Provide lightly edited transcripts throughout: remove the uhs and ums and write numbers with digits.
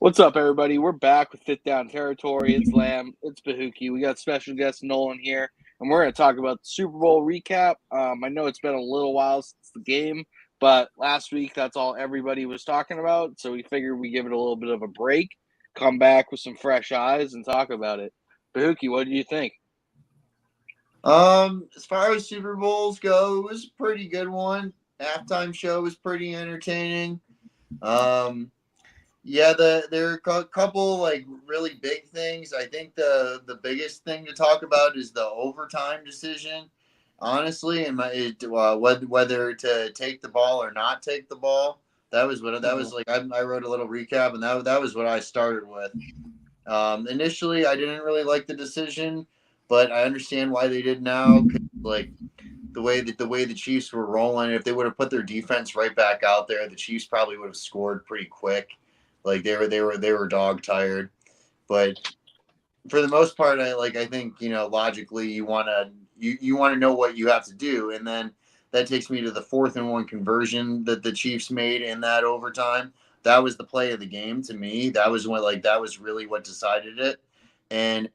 What's up, everybody? We're back with Fifth Down Territory. It's Lamb. It's Bahuki. We got special guest Nolan here, and we're going to talk about the Super Bowl recap. I know it's been a little while since the game, but last week that's all everybody was talking about, so we figured we give it a little bit of a break, come back with some fresh eyes, and talk about it. Bahuki, what do you think? As far as Super Bowls go, it was a pretty good one. Halftime show was pretty entertaining. Yeah, there are a couple like really big things. I think the biggest thing to talk about is the overtime decision. Honestly, whether to take the ball or not take the ball. That was what that was like. I wrote a little recap, and that was what I started with. Initially, I didn't really like the decision, but I understand why they did now. Like the way the Chiefs were rolling, if they would have put their defense right back out there, the Chiefs probably would have scored pretty quick. Like they were dog tired, but for the most part, I think logically you want to know what you have to do, and then that takes me to the 4th-and-1 conversion that the Chiefs made in that overtime. That was the play of the game to me. That was really what decided it, and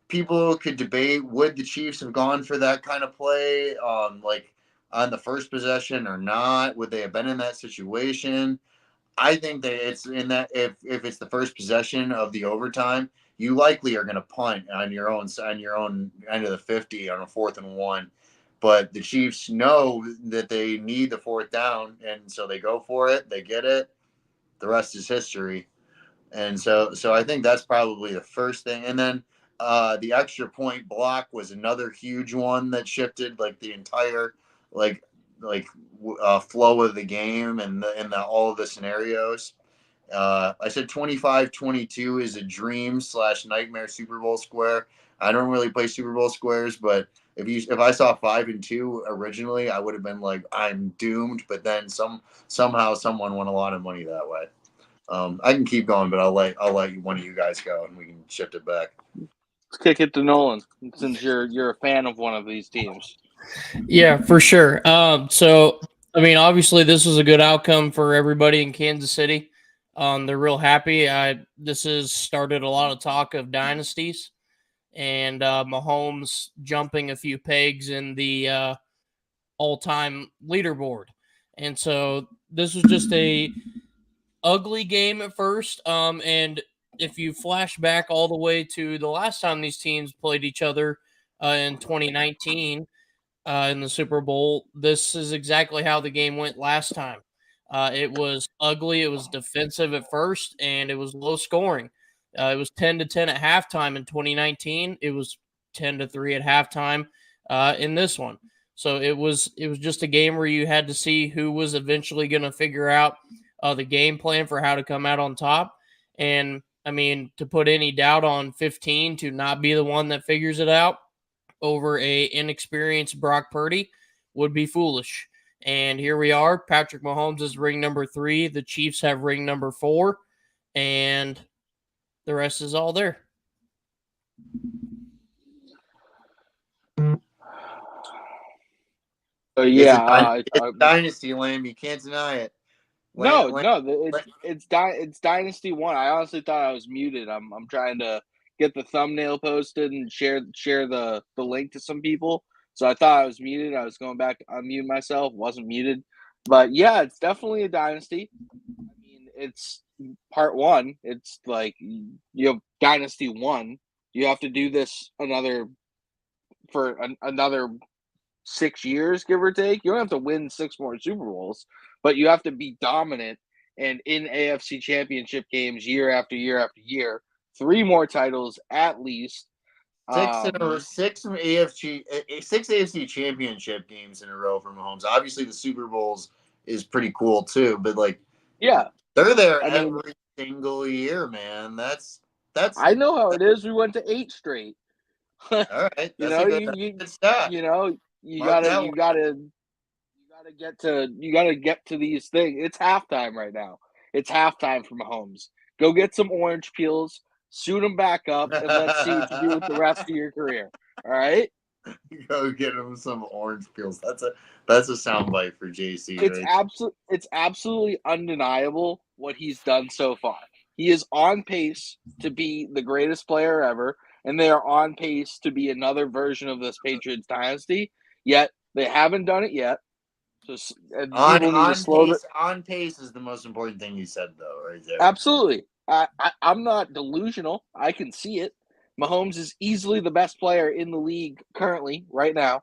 people could debate would the Chiefs have gone for that kind of play, like on the first possession or not? Would they have been in that situation? I think that it's in that if it's the first possession of the overtime, you likely are going to punt on your own end of the 50 on a 4th-and-1. But the Chiefs know that they need the 4th down, and so they go for it. They get it. The rest is history. And so I think that's probably the first thing. And then the extra point block was another huge one that shifted like the entire like flow of the game and all of the scenarios. I said 25-22 is a dream / nightmare Super Bowl square. I don't really play Super Bowl squares, but if I saw 5-2 originally, I would have been like, I'm doomed. But then somehow someone won a lot of money that way. I can keep going, but I'll let one of you guys go, and we can shift it back. Let's kick it to Nolan, since you're a fan of one of these teams. Yeah, for sure. Obviously, this was a good outcome for everybody in Kansas City. They're real happy. This has started a lot of talk of dynasties, and Mahomes jumping a few pegs in the all-time leaderboard. And so this was just a ugly game at first. And if you flash back all the way to the last time these teams played each other in 2019 in the Super Bowl, this is exactly how the game went last time. It was ugly. It was defensive at first, and it was low scoring. It was 10-10 at halftime in 2019. It was 10-3 at halftime in this one. So it was just a game where you had to see who was eventually going to figure out the game plan for how to come out on top. And to put any doubt on 15 to not be the one that figures it out over a inexperienced Brock Purdy would be foolish. And here we are. Patrick Mahomes is ring number 3. The Chiefs have ring number 4. And the rest is all there. It's Dynasty, Lamb. You can't deny it. It's Dynasty 1. I honestly thought I was muted. I'm trying to get the thumbnail posted and share the link to some people. So I thought I was muted. I was going back to unmute myself. Wasn't muted. But yeah, it's definitely a dynasty. It's part 1. It's like you have Dynasty 1. You have to do this another 6 years, give or take. You don't have to win 6 more Super Bowls, but you have to be dominant and in AFC championship games year after year after year. 3 more titles at least. 6 AFC championship games in a row for Mahomes. Obviously, the Super Bowls is pretty cool too, but they're there every single year, man. That's. I know how it is. We went to 8 straight. All right, you gotta get to these things. It's halftime right now. It's halftime for Mahomes. Go get some orange peels, suit them back up, and let's see what you do with the rest of your career. All right? Go get him some orange peels. That's a soundbite for JC. It's absolutely undeniable what he's done so far. He is on pace to be the greatest player ever, and they are on pace to be another version of this Patriots dynasty. Yet they haven't done it yet. So people need to slow pace. On pace is the most important thing you said, though, right there. Absolutely. I'm not delusional. I can see it. Mahomes is easily the best player in the league currently, right now.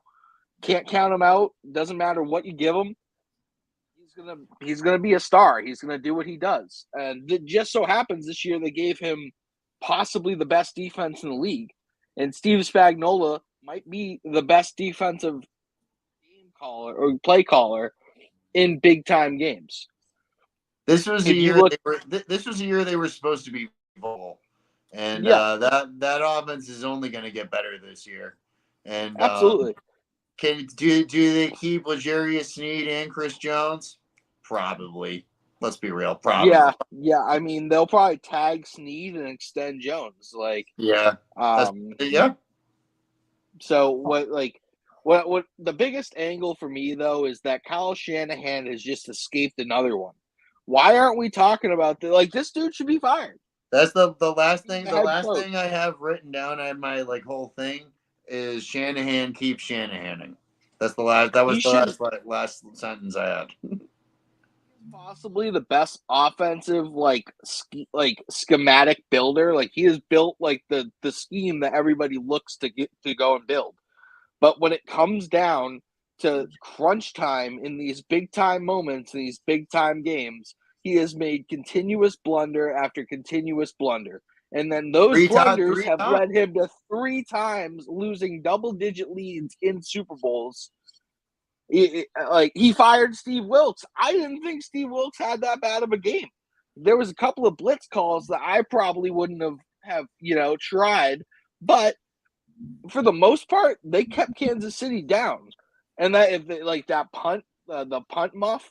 Can't count him out. Doesn't matter what you give him. He's gonna be a star. He's gonna do what he does. And it just so happens this year they gave him possibly the best defense in the league. And Steve Spagnuolo might be the best defensive game caller or play caller in big time games. This was a year This was a year they were supposed to be full, and that offense is only going to get better this year. And absolutely, do they keep L'Jarius Sneed and Chris Jones? Probably. Let's be real. Probably. Yeah. I mean, they'll probably tag Sneed and extend Jones. Yeah. So what the biggest angle for me though is that Kyle Shanahan has just escaped another one. Why aren't we talking about this dude should be fired? That's the last thing. The last thing I have written down on my whole thing is Shanahan keeps Shanahaning. That's the last. That was the last sentence I had. Possibly the best offensive schematic builder. He has built the scheme that everybody looks to get to go and build. But when it comes down to crunch time in these big time moments, in these big time games, he has made continuous blunder after continuous blunder. And then those blunders have led him to 3 times losing double-digit leads in Super Bowls. He fired Steve Wilkes. I didn't think Steve Wilkes had that bad of a game. There was a couple of blitz calls that I probably wouldn't have tried, but for the most part, they kept Kansas City down. And that if they, that punt, the punt muff,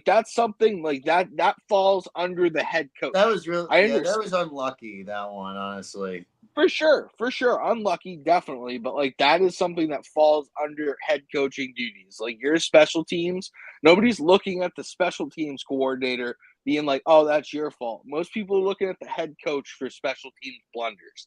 that's something that falls under the head coach. That was really that was unlucky, that one, honestly. For sure. Unlucky, definitely. But that is something that falls under head coaching duties. Your special teams, nobody's looking at the special teams coordinator being oh, that's your fault. Most people are looking at the head coach for special teams blunders.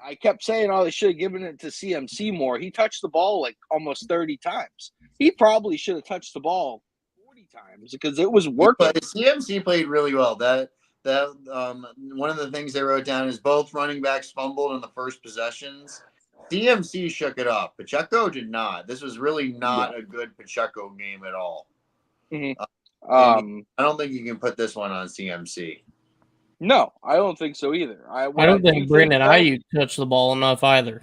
I kept saying, they should have given it to CMC more. He touched the ball almost 30 times. He probably should have touched the ball 40 times because it was working. CMC played really well. That one of the things they wrote down is both running backs fumbled in the first possessions. CMC shook it up. Pacheco did not. This was really not a good Pacheco game at all. Mm-hmm. I don't think you can put this one on CMC. No, I don't think so either. I don't think Brandon Ayuk touched the ball enough either.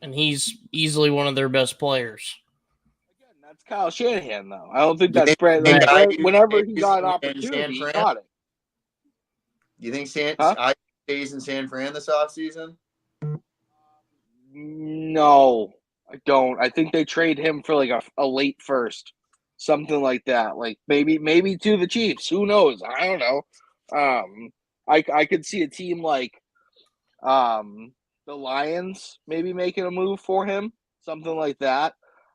And he's easily one of their best players. Again, that's Kyle Shanahan, though. I don't think that's Brandon. Whenever he got an opportunity, he got it. You think Ayuk stays in San Fran this offseason? No, I don't. I think they trade him for a late first. Something like that. Maybe to the Chiefs. Who knows? I don't know. I could see a team the Lions maybe making a move for him, something like that.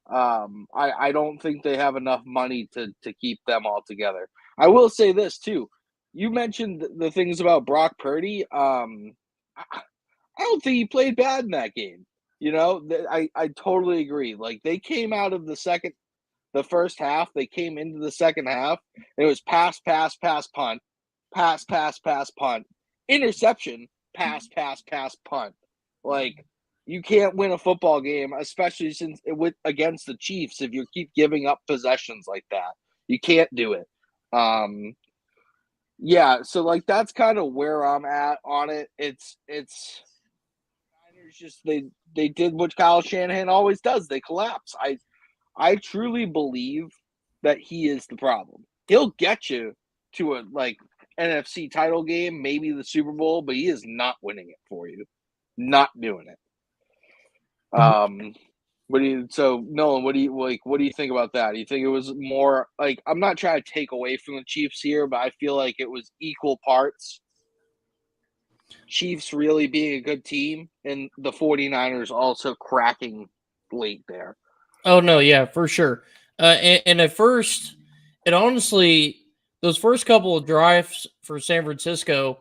I don't think they have enough money to keep them all together. I will say this too. You mentioned the things about Brock Purdy. I don't think he played bad in that game. I totally agree. They came out of the first half. They came into the second half. And it was pass, pass, pass, punt. Pass, pass, pass, punt. Interception, pass, pass, pass, punt. You can't win a football game, especially against the Chiefs, if you keep giving up possessions like that. You can't do it. So that's kind of where I'm at on it. It's just they did what Kyle Shanahan always does. They collapse. I truly believe that he is the problem. He'll get you to a NFC title game, maybe the Super Bowl, but he is not winning it for you. Not doing it. Nolan, what do you think about that? Do you think it was more I'm not trying to take away from the Chiefs here, but I feel like it was equal parts. Chiefs really being a good team and the 49ers also cracking late there. Oh no, yeah, for sure. And at first, it honestly those first couple of drives for San Francisco,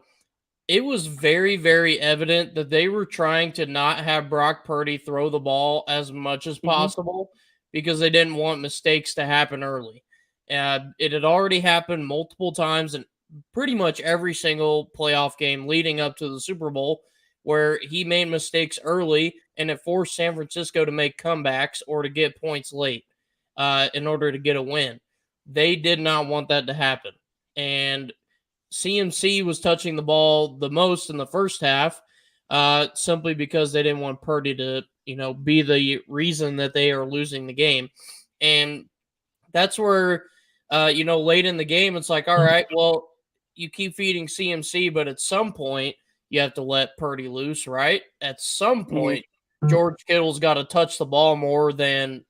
it was very, very evident that they were trying to not have Brock Purdy throw the ball as much as possible because they didn't want mistakes to happen early. It had already happened multiple times in pretty much every single playoff game leading up to the Super Bowl where he made mistakes early and it forced San Francisco to make comebacks or to get points late in order to get a win. They did not want that to happen. And CMC was touching the ball the most in the first half, simply because they didn't want Purdy to, be the reason that they are losing the game. And that's where, late in the game, it's like, all right, well, you keep feeding CMC, but at some point, you have to let Purdy loose, right? At some point, George Kittle's got to touch the ball more than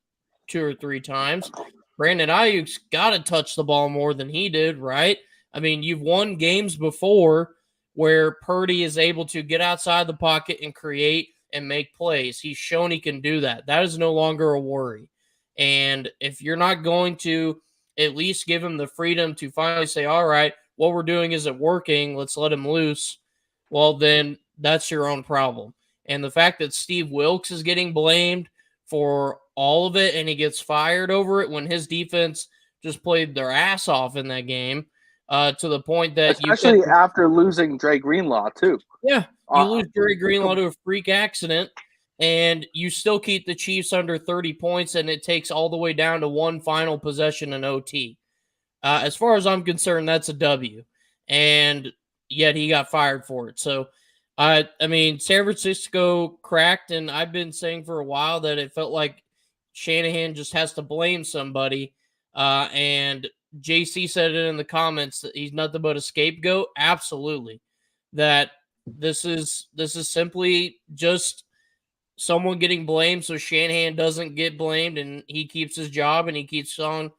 2 or 3 times. Brandon Ayuk's got to touch the ball more than he did, right? I mean, you've won games before where Purdy is able to get outside the pocket and create and make plays. He's shown he can do that. That is no longer a worry. And if you're not going to at least give him the freedom to finally say, all right, what we're doing isn't working, let's let him loose, well, then that's your own problem. And the fact that Steve Wilkes is getting blamed for all of it and he gets fired over it when his defense just played their ass off in that game, to the point that especially after losing Dre Greenlaw too. Yeah, you lose Dre Greenlaw to a freak accident, and you still keep the Chiefs under 30 points, and it takes all the way down to one final possession in OT. As far as I'm concerned, that's a W, and yet he got fired for it. So, I mean, San Francisco cracked, and I've been saying for a while that it felt like Shanahan just has to blame somebody, and JC said it in the comments that he's nothing but a scapegoat. Absolutely. That this is simply just someone getting blamed so Shanahan doesn't get blamed and he keeps his job and he keeps on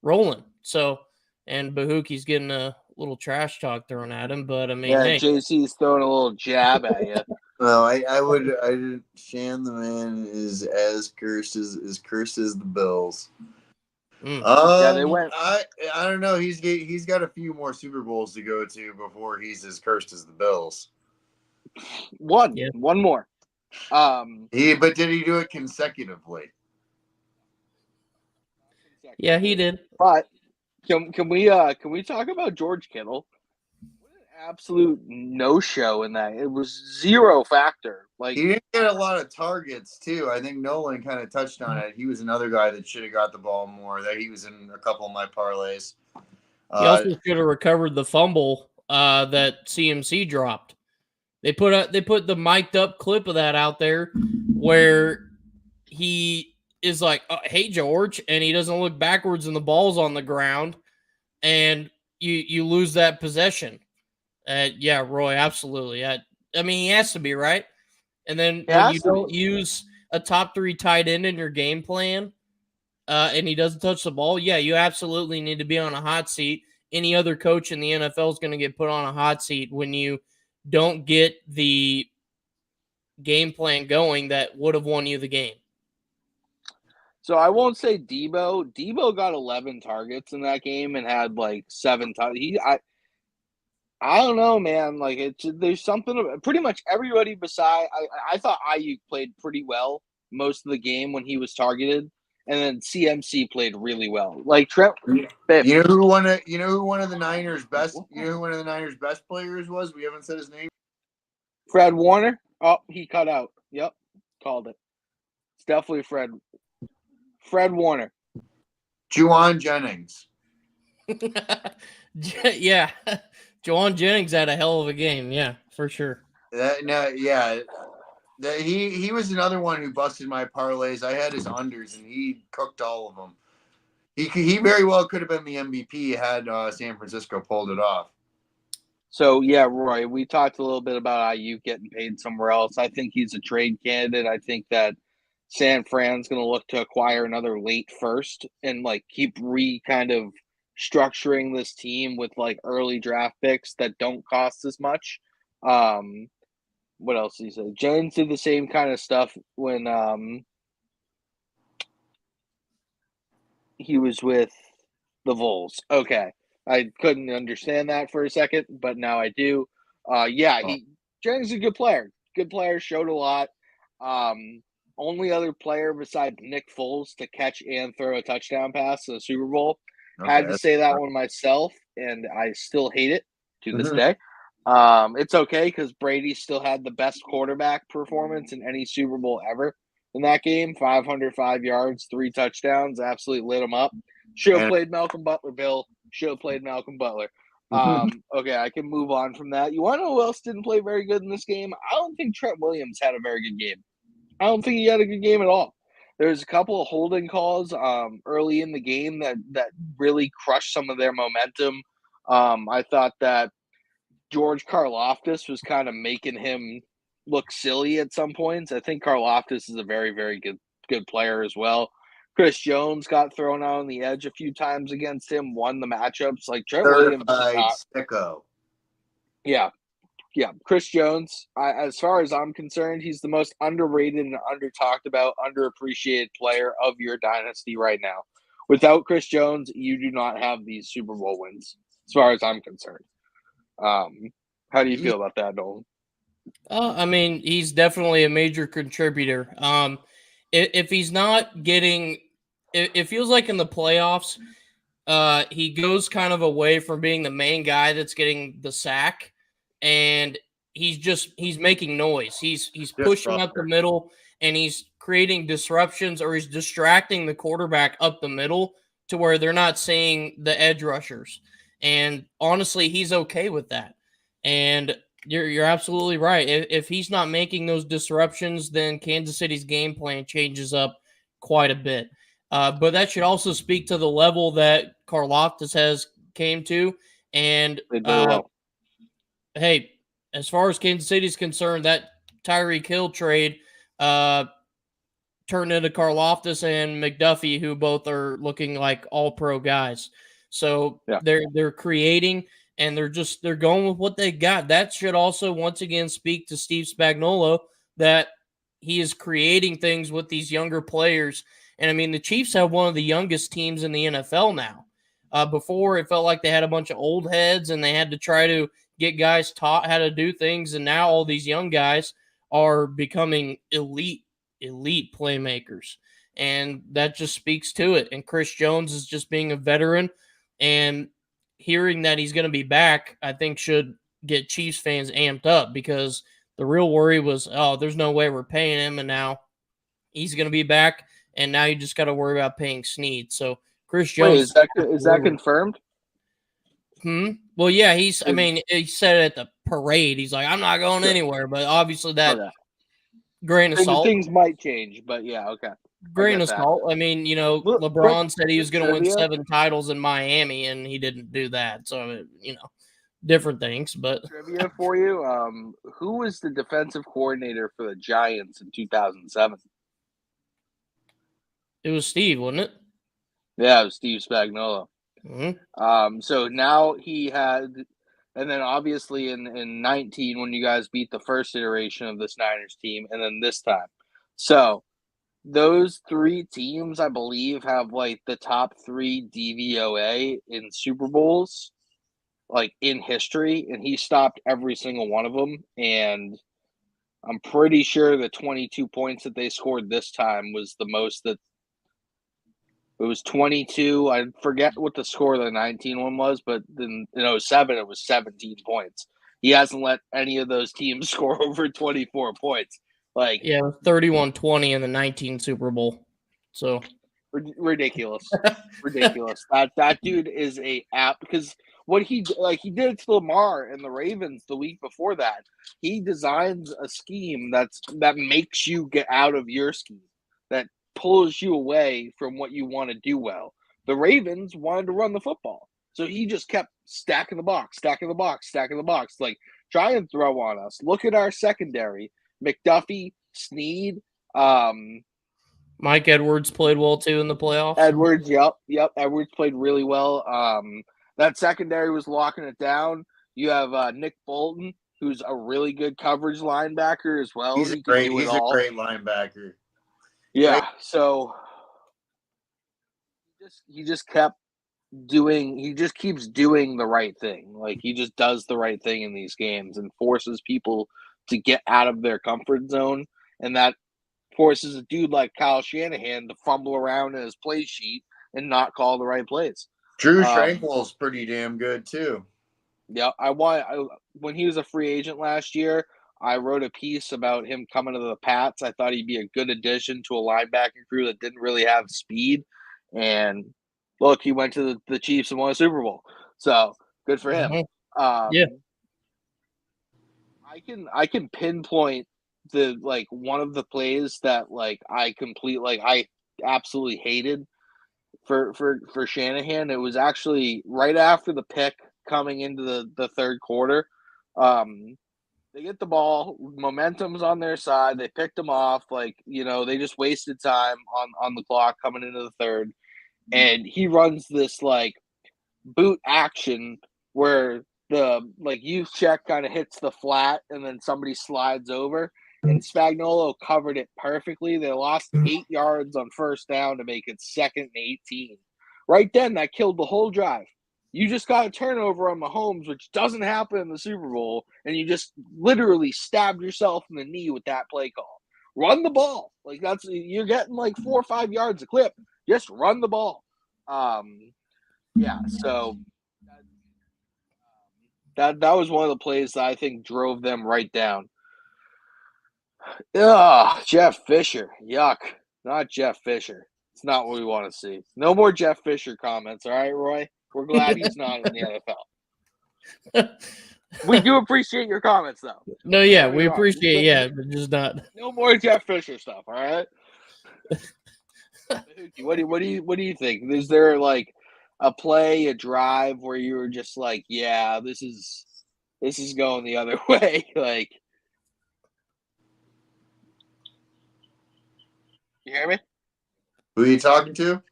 rolling. So, and Bahuki's getting a little trash talk thrown at him, but I mean, yeah, hey. JC's throwing a little jab at you. Well, Shan the man is as cursed as the Bills. Yeah, they went. I don't know. He's got a few more Super Bowls to go to before he's as cursed as the Bills. One more. But did he do it consecutively? Yeah, he did. But can we talk about George Kittle? What an absolute no-show in that. It was zero factor. Like, he didn't get a lot of targets too. I think Nolan kind of touched on it. He was another guy that should have got the ball more. That he was in a couple of my parlays. He also should have recovered the fumble that CMC dropped. They put the mic'd up clip of that out there where he is like, "Hey George," and he doesn't look backwards and the ball's on the ground, and you lose that possession. Yeah, Roy, absolutely. I mean, he has to be, right. And then when you don't use a top 3 tight end in your game plan, and he doesn't touch the ball, yeah, you absolutely need to be on a hot seat. Any other coach in the NFL is going to get put on a hot seat when you don't get the game plan going that would have won you the game. So I won't say Debo. Debo got 11 targets in that game and had like 7 targets. I don't know, man. Like there's something. Pretty much everybody beside. I thought Ayuk played pretty well most of the game when he was targeted, and then CMC played really well. Like Trent. You know who one of the Niners' best. You know who one of the Niners' best players was? We haven't said his name. Fred Warner. Oh, he cut out. Yep, called it. It's definitely Fred. Fred Warner. Juwan Jennings. Yeah. Juwan Jennings had a hell of a game. Yeah, for sure. He was another one who busted my parlays. I had his unders, and he cooked all of them. He very well could have been the MVP had San Francisco pulled it off. So, yeah, Roy, we talked a little bit about Ayuk getting paid somewhere else. I think he's a trade candidate. I think that San Fran's going to look to acquire another late first and, like, keep kind of structuring this team with, like, early draft picks that don't cost as much. What else did he say? James did the same kind of stuff when he was with the Vols. Okay. I couldn't understand that for a second, but now I do. Jennings is a good player. Good player, showed a lot. Only other player besides Nick Foles to catch and throw a touchdown pass in the Super Bowl. Had to say that one myself, and I still hate it to this day. It's okay because Brady still had the best quarterback performance in any Super Bowl ever in that game. 505 yards, 3 touchdowns, absolutely lit him up. Should have played Malcolm Butler, Bill. Should have played Malcolm Butler. Okay, I can move on from that. You want to know who else didn't play very good in this game? I don't think Trent Williams had a very good game. I don't think he had a good game at all. There's a couple of holding calls early in the game that really crushed some of their momentum. I thought that George Karlaftis was kind of making him look silly at some points. I think Karlaftis is a very, very good player as well. Chris Jones got thrown out on the edge a few times against him, won the matchups. Like Trent Williams is not. Sicko. Yeah. Chris Jones, as far as I'm concerned, he's the most underrated and under-talked about, underappreciated player of your dynasty right now. Without Chris Jones, you do not have these Super Bowl wins, as far as I'm concerned. How do you feel about that, Nolan? I mean, he's definitely a major contributor. If he's not getting, it feels like in the playoffs, he goes kind of away from being the main guy that's getting the sack, and he's making noise. He's pushing up the middle, and he's creating disruptions, or he's distracting the quarterback up the middle to where they're not seeing the edge rushers. And honestly, he's okay with that. And you're absolutely right. If he's not making those disruptions, then Kansas City's game plan changes up quite a bit. But that should also speak to the level that Karlaftis has came to. And hey, as far as Kansas City's concerned, that Tyreek Hill trade turned into Karlaftis and McDuffie, who both are looking like all-pro guys. So they're creating, and they're going with what they got. That should also once again speak to Steve Spagnuolo that he is creating things with these younger players. And I mean, the Chiefs have one of the youngest teams in the NFL now. Before, it felt like they had a bunch of old heads and they had to try to get guys taught how to do things. And now all these young guys are becoming elite playmakers. And that just speaks to it. And Chris Jones is just being a veteran, and hearing that he's going to be back, I think should get Chiefs fans amped up, because the real worry was, there's no way we're paying him, and now he's going to be back, and now you just got to worry about paying Snead. So Chris Jones, is that confirmed? Well, yeah, he said it at the parade. He's like, I'm not going anywhere, but obviously that grain of salt. Things might change, but yeah, okay. Grain of salt. I mean, LeBron said he was going to win 7 titles in Miami, and he didn't do that. So, different things. But trivia for you: who was the defensive coordinator for the Giants in 2007? It was Steve, wasn't it? Yeah, it was Steve Spagnuolo. Mm-hmm. So now he had, and then obviously in 19 when you guys beat the first iteration of this Niners team, and then this time, so. Those 3 teams, I believe, have like the top 3 DVOA in Super Bowls, like in history, and he stopped every single one of them. And I'm pretty sure the 22 points that they scored this time was the most that it was 22. I forget what the score of the 19 one was, but then in 07 it was 17 points. He hasn't let any of those teams score over 24 points. 31-20 in the 19 Super Bowl. So ridiculous. That dude is a app, because what he did it to Lamar and the Ravens the week before that. He designs a scheme that makes you get out of your scheme, that pulls you away from what you want to do well. The Ravens wanted to run the football, so he just kept stacking the box, like try and throw on us. Look at our secondary. McDuffie, Snead, Mike Edwards played well too in the playoffs. Edwards, yep. Edwards played really well. That secondary was locking it down. You have Nick Bolton, who's a really good coverage linebacker as well. He's a great linebacker. Yeah, so he just kept he just keeps doing the right thing. Like, he just does the right thing in these games and forces people to get out of their comfort zone. And that forces a dude like Kyle Shanahan to fumble around in his play sheet and not call the right plays. Drew Tranquil's pretty damn good too. Yeah, when he was a free agent last year, I wrote a piece about him coming to the Pats. I thought he'd be a good addition to a linebacking crew that didn't really have speed. And look, he went to the Chiefs and won a Super Bowl. So good for him. Yeah. I can pinpoint one of the plays that I absolutely hated for Shanahan. It was actually right after the pick coming into the third quarter. They get the ball, momentum's on their side. They picked them off. They just wasted time on the clock coming into the third. And he runs this boot action where the youth check kind of hits the flat and then somebody slides over. And Spagnuolo covered it perfectly. They lost 8 yards on first down to make it 2nd and 18. Right then, that killed the whole drive. You just got a turnover on Mahomes, which doesn't happen in the Super Bowl, and you just literally stabbed yourself in the knee with that play call. Run the ball. You're getting 4 or 5 yards a clip. Just run the ball. So that was one of the plays that I think drove them right down. Ugh, Jeff Fisher. Yuck. Not Jeff Fisher. It's not what we want to see. No more Jeff Fisher comments, all right, Roy? We're glad he's not in the NFL. We do appreciate your comments, though. No, yeah, we appreciate, but just not. No more Jeff Fisher stuff, all right? What do you think? Is there a play, a drive where you were just yeah, this is going the other way? You hear me? Who are you talking to?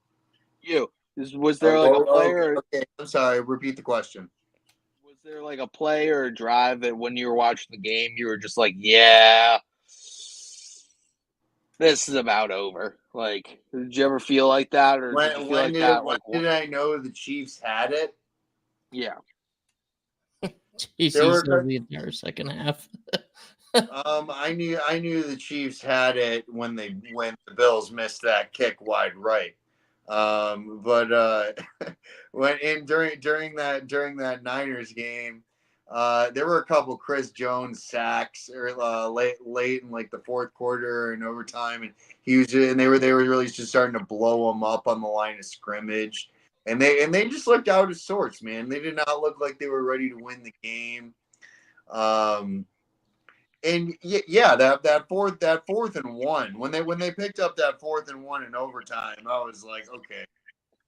You. Was there a player? Okay, I'm sorry. Repeat the question. Was there a play or a drive that when you were watching the game, you were just yeah, this is about over? Did you ever feel like that, or did you feel like that? When did I know the Chiefs had it? Yeah. He sees the entire second half. I knew the Chiefs had it when the Bills missed that kick wide right. But during that Niners game, there were a couple Chris Jones sacks late in the fourth quarter and overtime, and they were really just starting to blow him up on the line of scrimmage, and they just looked out of sorts, man. They did not look like they were ready to win the game. And yeah, that fourth and one, when they picked up that 4th and 1 in overtime, I was like, okay,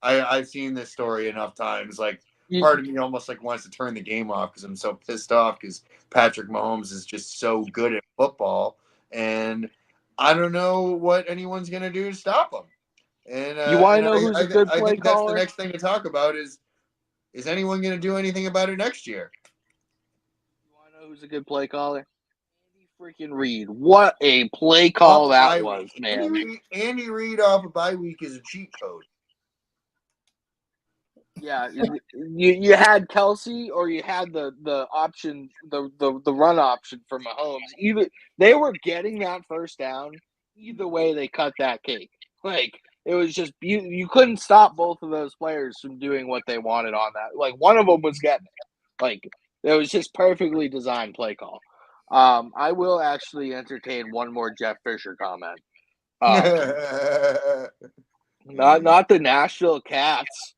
I've seen this story enough times. Part of me almost wants to turn the game off because I'm so pissed off because Patrick Mahomes is just so good at football, and I don't know what anyone's gonna do to stop him. And you want to know who's a good play caller? That's the next thing to talk about is anyone gonna do anything about it next year? You want to know who's a good play caller? Freaking Reed. What a play call that was, man. Andy Reid off a bye week is a cheat code. Yeah, you had Kelsey or you had the option, the run option for Mahomes. Either they were getting that first down. Either way, they cut that cake. It was just you couldn't stop both of those players from doing what they wanted on that. One of them was getting it. It was just perfectly designed play call. I will actually entertain one more Jeff Fisher comment. Not the Nashville Cats.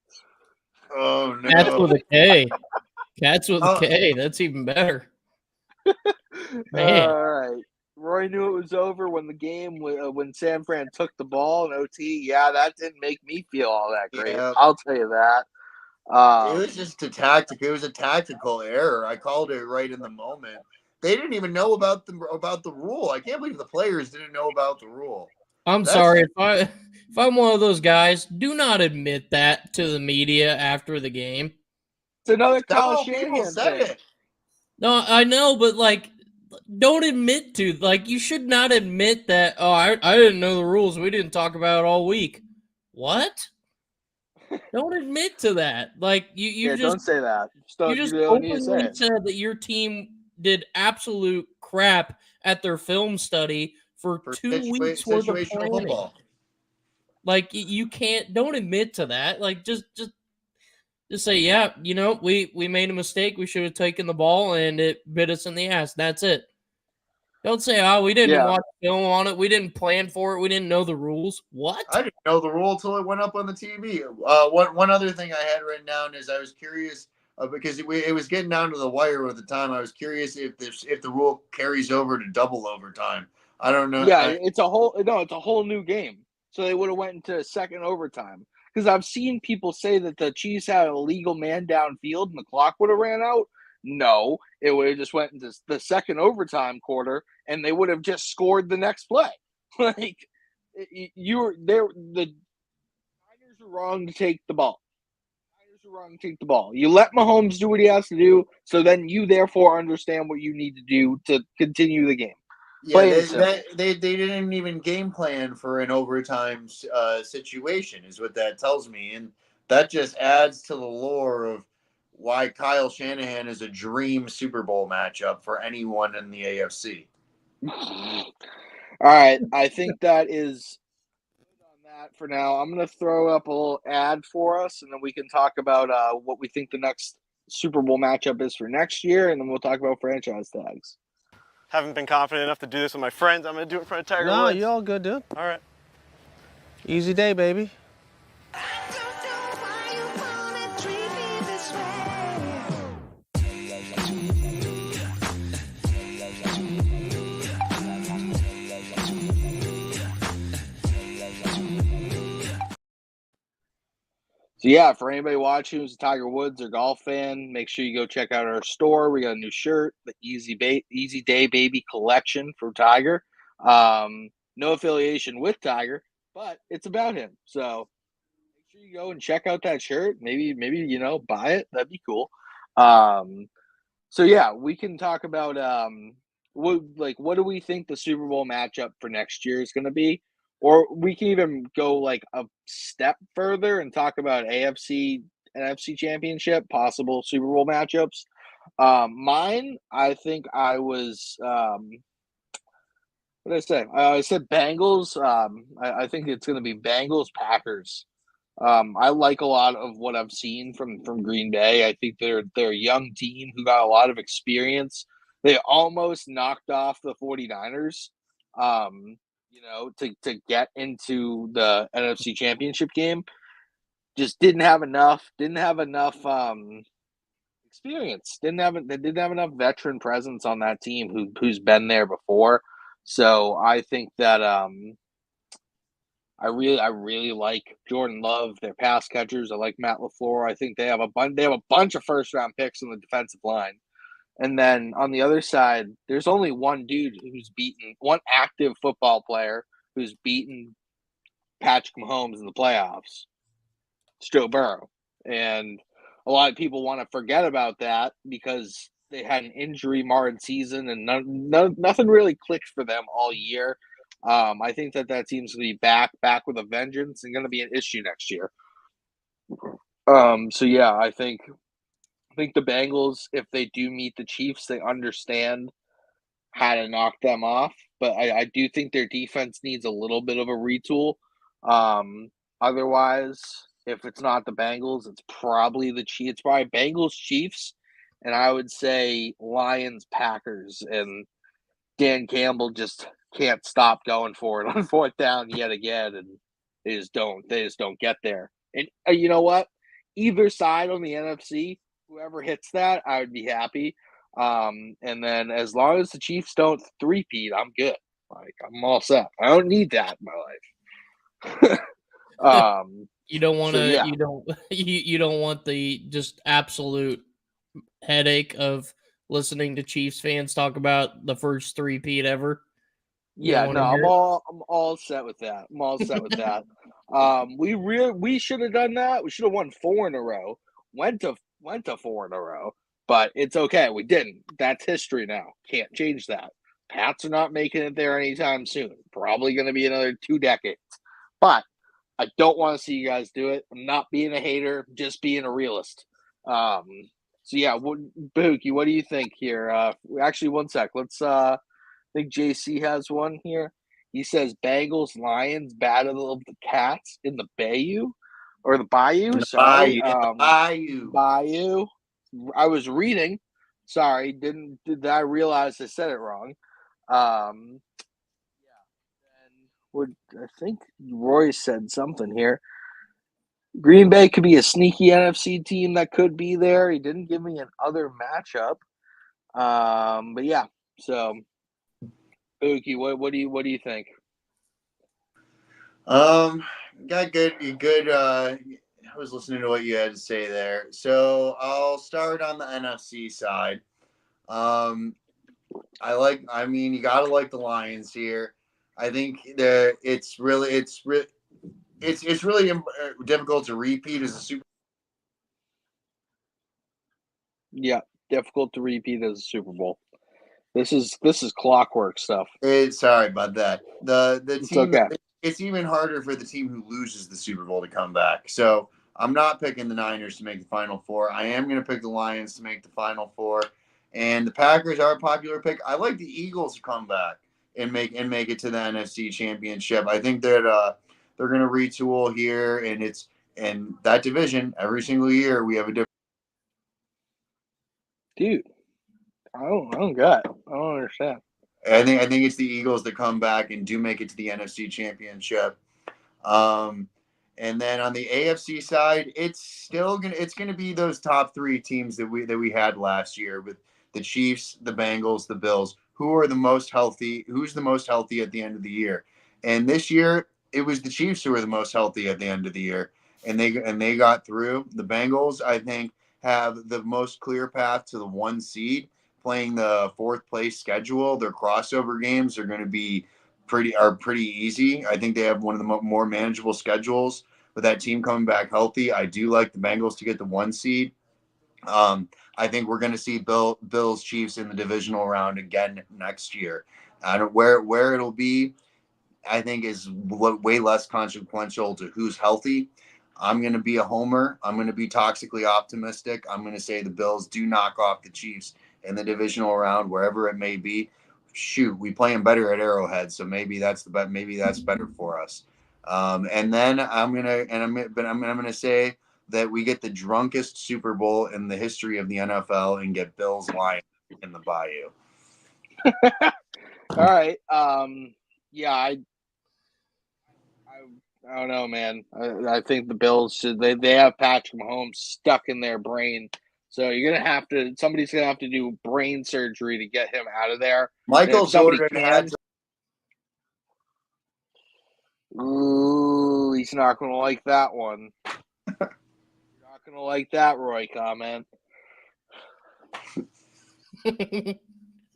Oh no! Cats with a K. Cats with a K. That's even better. Man. All right. Roy knew it was over when the game when San Fran took the ball in OT. Yeah, that didn't make me feel all that great. Yeah. I'll tell you that. It was just It was a tactical error. I called it right in the moment. They didn't even know about the rule. I can't believe the players didn't know about the rule. I'm sorry if I'm one of those guys. Do not admit that to the media after the game. It's another Kyle Shanahan thing. No, I know, but don't admit to. You should not admit that. Oh, I didn't know the rules. We didn't talk about it all week. What? Don't admit to that. Like you just don't say that. you You just don't need to say openly it. said that your team did absolute crap at their film study for 2 weeks worth of situational planning. football. Like you can't. Don't admit to that. Like just say, yeah, we made a mistake. We should have taken the ball, and it bit us in the ass. That's it. Don't say, oh, we didn't watch film on it. We didn't plan for it. We didn't know the rules. What? I didn't know the rule until it went up on the TV. One other thing I had written down is I was curious because it was getting down to the wire at the time. I was curious if the rule carries over to double overtime. I don't know. Yeah, it's a whole new game. So they would have went into a second overtime. Because I've seen people say that the Chiefs had a legal man downfield and the clock would have ran out. No, it would have just went into the second overtime quarter and they would have just scored the next play. Like you're there, the Niners are wrong to take the ball. You let Mahomes do what he has to do, so then you therefore understand what you need to do to continue the game. Yeah, they didn't even game plan for an overtime situation, is what that tells me, and that just adds to the lore of why Kyle Shanahan is a dream Super Bowl matchup for anyone in the AFC. All right, I think that is good on that for now. I'm going to throw up a little ad for us, and then we can talk about what we think the next Super Bowl matchup is for next year, and then we'll talk about franchise tags. Haven't been confident enough to do this with my friends. I'm going to do it in front of Tiger Woods. No, you're all good, dude. All right. Easy day, baby. So yeah, for anybody watching who's a Tiger Woods or golf fan, make sure you go check out our store. We got a new shirt, the Easy Day Baby collection from Tiger. No affiliation with Tiger, but it's about him. So make sure you go and check out that shirt. Maybe buy it. That'd be cool. So yeah, we can talk about what do we think the Super Bowl matchup for next year is going to be? Or we can even go like a step further and talk about AFC, NFC championship, possible Super Bowl matchups. Mine, I think I was, what did I say? I said Bengals. I think it's going to be Bengals Packers. I like a lot of what I've seen from Green Bay. I think they're a young team who got a lot of experience. They almost knocked off the 49ers. To get into the NFC Championship game, just didn't have enough experience. They didn't have enough veteran presence on that team who's been there before. So I think that I really like Jordan Love, their pass catchers. I like Matt LaFleur. I think they have a bunch of first round picks on the defensive line. And then on the other side, there's only one active football player who's beaten Patrick Mahomes in the playoffs. It's Joe Burrow. And a lot of people want to forget about that because they had an injury-marred season and nothing really clicked for them all year. I think that team's going to be back with a vengeance and going to be an issue next year. So yeah, I think the Bengals, if they do meet the Chiefs, they understand how to knock them off. But I do think their defense needs a little bit of a retool. Otherwise, if it's not the Bengals, it's probably the Chiefs. It's probably Bengals, Chiefs, and I would say Lions, Packers. And Dan Campbell just can't stop going for it on fourth down yet again, and they just don't get there. And you know what? Either side on the NFC, whoever hits that, I would be happy. And then as long as the Chiefs don't three-peat, I'm good. Like I'm all set. I don't need that in my life. You don't want to. Yeah. You don't want the just absolute headache of listening to Chiefs fans talk about the first three-peat ever. I'm all set with that. I'm all set with that. We should have done that. We should have won 4 in a row. Went to 4 in a row. But it's okay. We didn't. That's history now. Can't change that. Pats are not making it there anytime soon. Probably going to be another 2 decades. But I don't want to see you guys do it. I'm not being a hater, just being a realist. So yeah, Buki, what do you think here? Actually, one sec. Let's I think JC has one here. He says Bengals, Lions, Battle of the Cats in the Bayou or the Bayou. Sorry, Bayou. Bayou. I was reading. Sorry, did I realize I said it wrong? I think Roy said something here. Green Bay could be a sneaky NFC team that could be there. He didn't give me an other matchup. But yeah, so Buki, what do you think? Got good. I was listening to what you had to say there. So I'll start on the NFC side. You gotta like the Lions here. I think it's really difficult to repeat as a Super. Yeah, difficult to repeat as a Super Bowl. This is clockwork stuff. Sorry about that. The It's team. okay. It's even harder for the team who loses the Super Bowl to come back. So I'm not picking the Niners to make the Final Four. I am going to pick the Lions to make the Final Four, and the Packers are a popular pick. I like the Eagles to come back and make it to the NFC Championship. I think that they're going to retool here, and that division every single year we have a different. Dude, I don't understand. I think it's the Eagles that come back and do make it to the NFC Championship. And then on the AFC side, it's gonna be those top three teams that we had last year with the Chiefs, the Bengals, the Bills. Who's the most healthy at the end of the year? And this year it was the Chiefs who were the most healthy at the end of the year, and they got through. The Bengals, I think, have the most clear path to the 1 seed, playing the 4th place schedule. Their crossover games are going to be pretty easy. I think they have one of the more manageable schedules with that team coming back healthy. I do like the Bengals to get the 1 seed. I think we're going to see Bills Chiefs in the divisional round again next year. I don't where it'll be. I think is way less consequential to who's healthy. I'm going to be a homer. I'm going to be toxically optimistic. I'm going to say the Bills do knock off the Chiefs in the divisional round, wherever it may be. Shoot, we play them better at Arrowhead, so maybe that's better for us. And then I'm gonna say that we get the drunkest Super Bowl in the history of the NFL and get Bills Lions in the Bayou. All right. Yeah, I don't know, man. I think the Bills they have Patrick Mahomes stuck in their brain. So somebody's gonna have to do brain surgery to get him out of there. Michael Jordan had to. Ooh, he's not gonna like that one. You're not gonna like that Roy comment.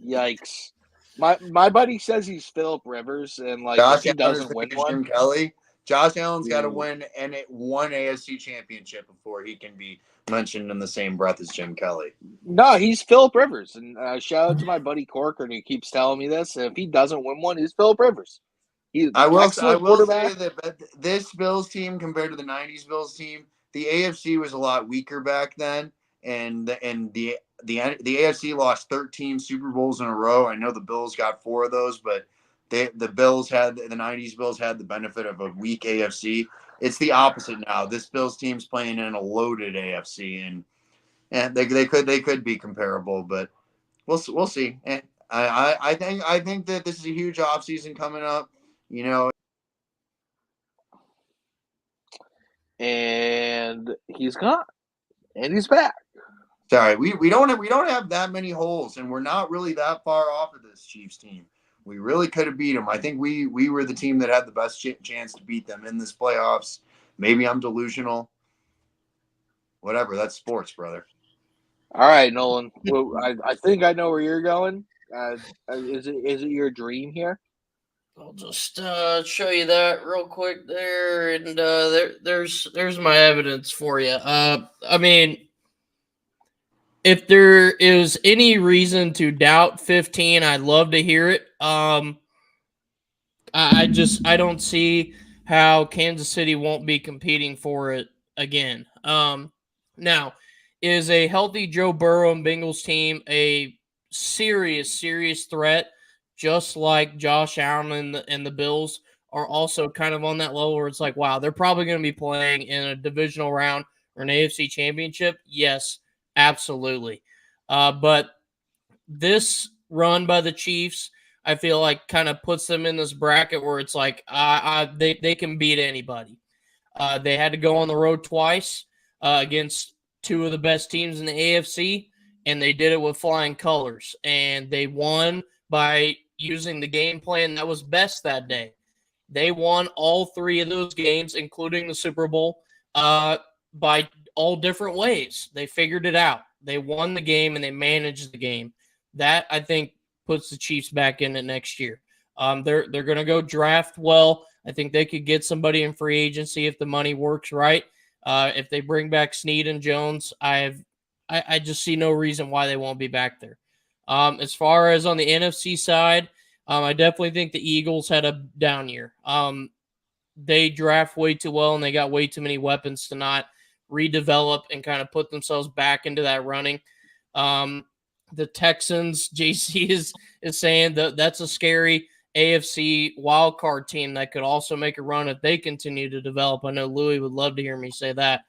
Yikes. My buddy says he's Philip Rivers, and like Josh if he doesn't win one, Jim Kelly. Josh Allen's got to win one AFC championship before he can be mentioned in the same breath as Jim Kelly. No, he's Philip Rivers, and shout out to my buddy Corcoran who keeps telling me this. And if he doesn't win one, he's Philip Rivers. I will say that this Bills team compared to the '90s Bills team, the AFC was a lot weaker back then, and the AFC lost 13 Super Bowls in a row. I know the Bills got 4 of those, but the '90s Bills had the benefit of a weak AFC. It's the opposite now. This Bills team's playing in a loaded AFC, and they could be comparable, but we'll see. And I think that this is a huge offseason coming up. You know, and he's gone, and he's back. Sorry, we don't have that many holes, and we're not really that far off of this Chiefs team. We really could have beat them. I think we were the team that had the best chance to beat them in this playoffs. Maybe I'm delusional. Whatever, that's sports, brother. All right, Nolan. Well, I think I know where you're going. Is it your dream here? I'll just show you that real quick there, and there's my evidence for you. I mean, if there is any reason to doubt 15, I'd love to hear it. I don't see how Kansas City won't be competing for it again. Now, is a healthy Joe Burrow and Bengals team a serious threat, just like Josh Allen and the Bills are also kind of on that level where it's like, wow, they're probably going to be playing in a divisional round or an AFC championship? Yes, absolutely. But this run by the Chiefs, I feel like kind of puts them in this bracket where it's like they can beat anybody. They had to go on the road twice against two of the best teams in the AFC, and they did it with flying colors. And they won by using the game plan that was best that day. They won all three of those games, including the Super Bowl, by all different ways. They figured it out. They won the game and they managed the game. That, I think, puts the Chiefs back in it next year. They're going to go draft well. I think they could get somebody in free agency if the money works right. If they bring back Snead and Jones, I just see no reason why they won't be back there. As far as on the NFC side, I definitely think the Eagles had a down year. They draft way too well, and they got way too many weapons to not redevelop and kind of put themselves back into that running. The Texans, JC is saying that that's a scary AFC wildcard team that could also make a run if they continue to develop. I know Louis would love to hear me say that.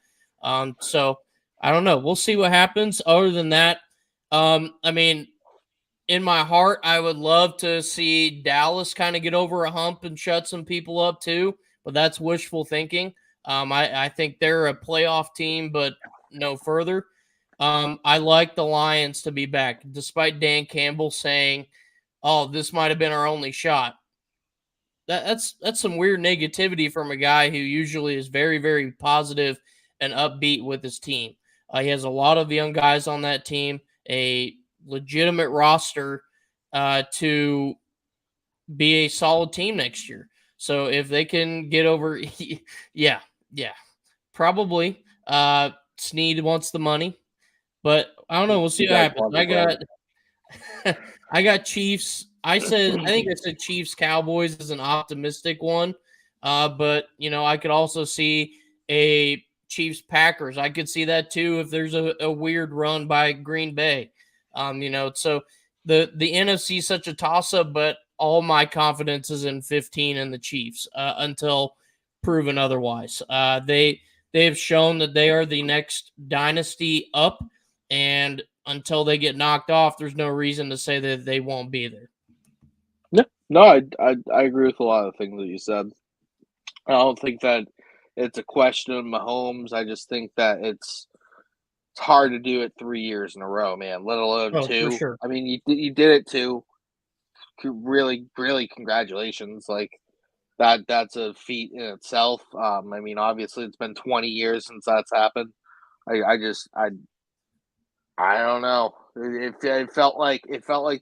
So I don't know. We'll see what happens. Other than that, I mean, in my heart, I would love to see Dallas kind of get over a hump and shut some people up too, but that's wishful thinking. I think they're a playoff team, but no further. I like the Lions to be back, despite Dan Campbell saying, "Oh, this might have been our only shot." That's some weird negativity from a guy who usually is very positive and upbeat with his team. He has a lot of young guys on that team, a legitimate roster to be a solid team next year. So if they can get over, yeah, probably. Snead wants the money. But I don't know. We'll see what happens. I got Chiefs. I think I said Chiefs Cowboys is an optimistic one. But I could also see a Chiefs Packers. I could see that too if there's a weird run by Green Bay. So the NFC is such a toss up, but all my confidence is in 15 and the Chiefs until proven otherwise. They have shown that they are the next dynasty up. And until they get knocked off, there's no reason to say that they won't be there. Yeah, no, I agree with a lot of things that you said. I don't think that it's a question of Mahomes. I just think that it's hard to do it 3 years in a row, man. Let alone two. For sure. I mean, you did it too. Really, congratulations. Like that's a feat in itself. I mean, obviously, it's been 20 years since that's happened. I don't know. It felt like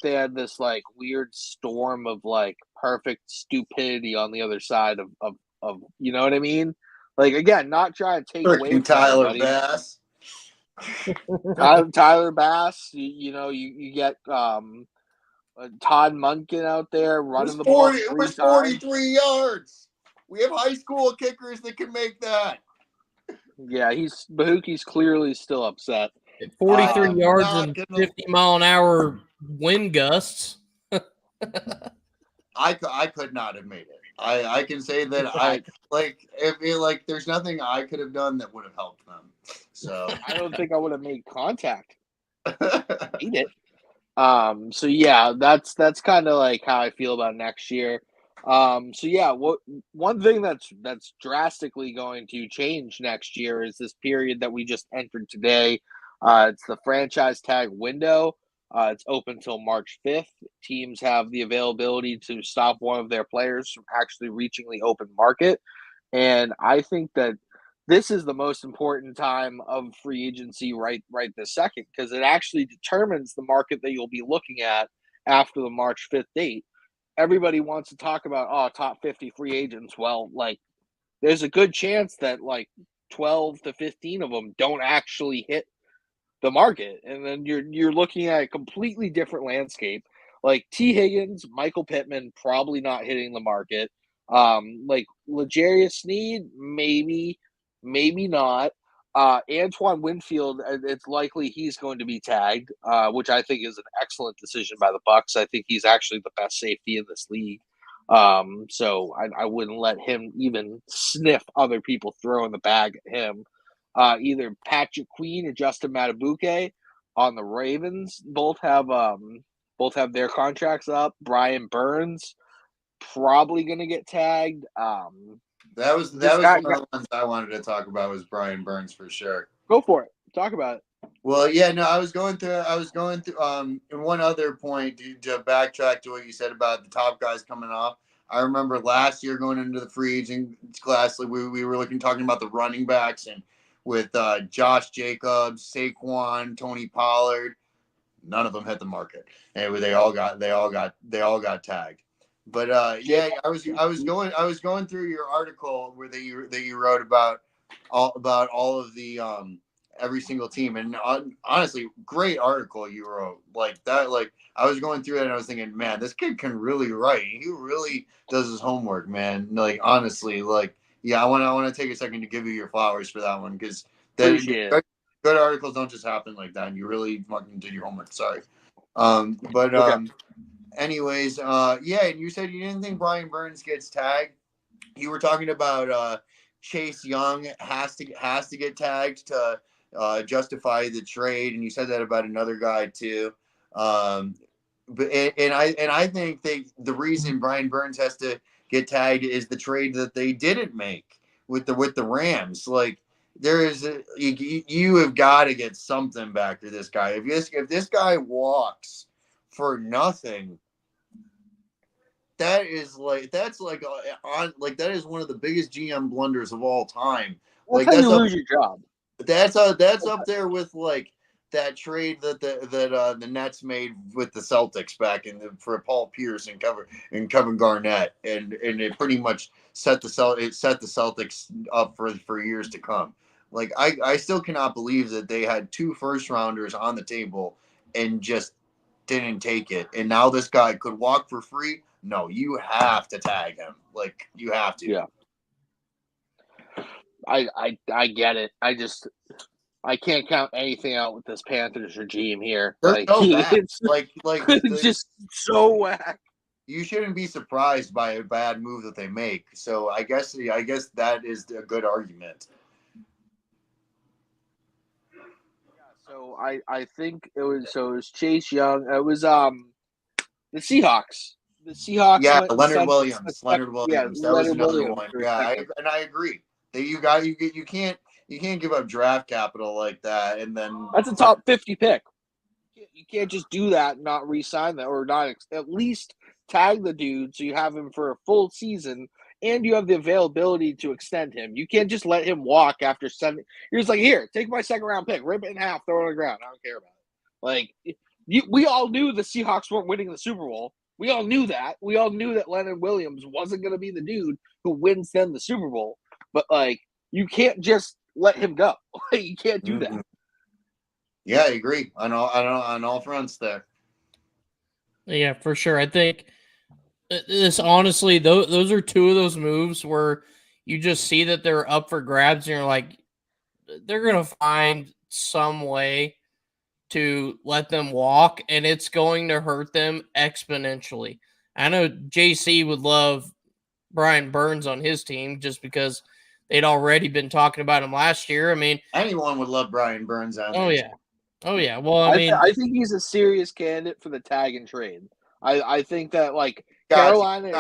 they had this like weird storm of like perfect stupidity on the other side of you know what I mean? Like again, not trying to take away from Tyler anybody. Bass. Tyler Bass. You get Todd Munkin out there running the ball. It was 43 yards. We have high school kickers that can make that. Yeah, Bahuki's clearly still upset. 43 yards and 50-mile-an-hour wind gusts. I could not have made it. I can say that there's nothing I could have done that would have helped them. So I don't think I would have made contact. Eat it. So yeah, that's kind of like how I feel about next year. So yeah, one thing that's drastically going to change next year is this period that we just entered today. It's the franchise tag window. It's open till March 5th. Teams have the availability to stop one of their players from actually reaching the open market. And I think that this is the most important time of free agency right this second, because it actually determines the market that you'll be looking at after the March 5th date. Everybody wants to talk about, top 50 free agents. Well, like, there's a good chance that like 12 to 15 of them don't actually hit the market. And then you're looking at a completely different landscape. Like T. Higgins, Michael Pittman, probably not hitting the market. Like L'Jarius Sneed, maybe not. Antoine Winfield, it's likely he's going to be tagged, which I think is an excellent decision by the Bucks. I think he's actually the best safety in this league. So I wouldn't let him even sniff other people throwing the bag at him. Either Patrick Queen or Justin Matabuke on the Ravens both have their contracts up. Brian Burns probably going to get tagged. That was one of the ones I wanted to talk about was Brian Burns for sure. Go for it. Talk about it. Well, yeah, no, I was going through and one other point to backtrack to what you said about the top guys coming off. I remember last year going into the free agent class, we were talking about the running backs and with Josh Jacobs, Saquon, Tony Pollard. None of them hit the market. And they all got tagged. But yeah, I was going through your article where that you wrote about all of the every single team, and honestly, great article you wrote. Like that, like I was going through it and I was thinking, man, this kid can really write. He really does his homework, man. Like honestly, like yeah, I want to take a second to give you your flowers for that one because good articles don't just happen like that. And you really fucking did your homework. Sorry, okay. Anyways, yeah, and you said you didn't think Brian Burns gets tagged. You were talking about Chase Young has to get tagged to justify the trade, and you said that about another guy too. But I think the reason Brian Burns has to get tagged is the trade that they didn't make with the Rams. Like you have got to get something back to this guy. If this guy walks for nothing, that is that is one of the biggest GM blunders of all time. Well, that's how you lose your job. That's up there with like that trade that the Nets made with the Celtics back for Paul Pierce and Kevin Garnett, and it pretty much set the Celtics up for years to come. Like I still cannot believe that they had 2 first rounders on the table and just didn't take it, and now this guy could walk for free. No, you have to tag him. Like you have to. Yeah. I get it. I can't count anything out with this Panthers regime here. They're so bad. It's just so whack. You shouldn't be surprised by a bad move that they make. So I guess that is a good argument. So I think it was Chase Young. It was the Seahawks. The Seahawks. Yeah, Leonard Williams. Yeah, that was another one. Yeah, I agree. That you can't give up draft capital like that, and then that's a top 50 pick. You can't just do that and not re-sign that, or not at least tag the dude so you have him for a full season and you have the availability to extend him. You can't just let him walk after 7. You're just like, here, take my second round pick, rip it in half, throw it on the ground. I don't care about it. Like we all knew the Seahawks weren't winning the Super Bowl. We all knew that. We all knew that Leonard Williams wasn't going to be the dude who wins them the Super Bowl. But like, you can't just let him go. You can't do that. Yeah, I agree on all fronts there. Yeah, for sure. I think this honestly, those are 2 of those moves where you just see that they're up for grabs, and you're like, they're gonna find some way to let them walk, and it's going to hurt them exponentially. I know JC would love Brian Burns on his team just because they'd already been talking about him last year. I mean, anyone would love Brian Burns on. Oh yeah. Well, I mean, I think he's a serious candidate for the tag and trade. I think that like Carolina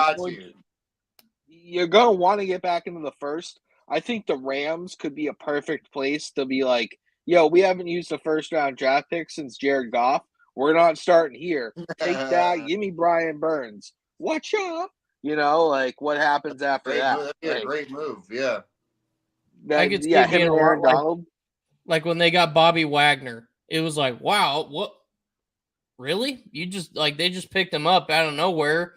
you're going to want to get back into the first. I think the Rams could be a perfect place to be like, yo, we haven't used a first round draft pick since Jared Goff. We're not starting here. Take that. Give me Brian Burns. Watch out. You know, like what happens after that? That'd be a great move. Yeah. I could see him and Aaron Donald. Like when they got Bobby Wagner, it was like, wow, what? Really? You just like they just picked him up out of nowhere